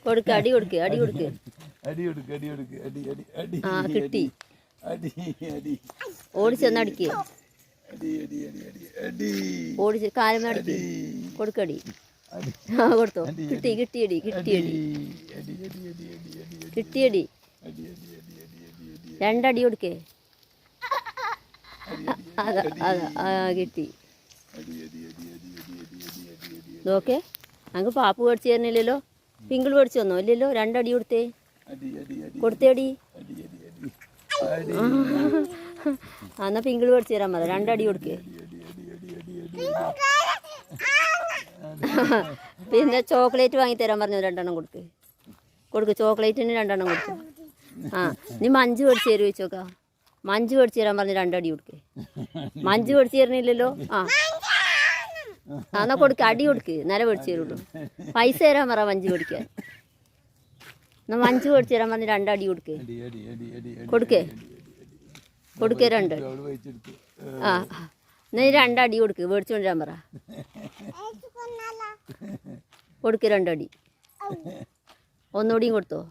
കൊടുക്ക് അടി കൊടുക്ക് അടി കൊടുക്ക് ആ കിട്ടി ഓടിച്ചെന്ന് അടിക്ക് ഓടിച്ച് കാലം അടിക്ക് കൊടുക്കടി ആ കൊടുത്തോ കിട്ടിയടി കിട്ടിയടി രണ്ടടി കൊടുക്കേ അതാ കിട്ടി നോക്കേ അങ്ങ് പാപ്പ് മേടിച്ച് തരുന്നില്ലല്ലോ പിങ്കിൾ മേടിച്ച് തന്നോ ഇല്ലല്ലോ രണ്ടടി കൊടുത്തേ കൊടുത്തേടി എന്നാ പിങ്കിൾ മേടിച്ച് തരാൻ മതി രണ്ടടി കൊടുക്കേ പിന്നെ ചോക്ലേറ്റ് വാങ്ങി തരാൻ പറഞ്ഞു രണ്ടെണ്ണം കൊടുക്ക് ചോക്ലേറ്റിന് രണ്ടെണ്ണം കൊടുക്ക് ആ നീ മഞ്ച് മേടിച്ച് തരുമോ ചോദിച്ചോക്കാം മഞ്ച് മേടിച്ച് തരാൻ പറഞ്ഞ് രണ്ടടി കൊടുക്കേ മഞ്ച് മേടിച്ച് തരുന്നില്ലല്ലോ ആ എന്നാ കൊടുക്ക് അടി കൊടുക്ക് നില മേടിച്ച് തരുള്ളൂ പൈസ തരാൻ പറ മഞ്ച് മേടിക്കാൻ എന്നാ മഞ്ച് മേടിച്ച് തരാൻ പറഞ്ഞ് രണ്ടടി കൊടുക്കേ രണ്ട് ആ നീ രണ്ടടി കൊടുക്ക് മേടിച്ചു കൊണ്ടുവരാൻ പറ കൊടുക്ക് രണ്ടടി ഒന്നുകൂടിയും കൊടുത്തോ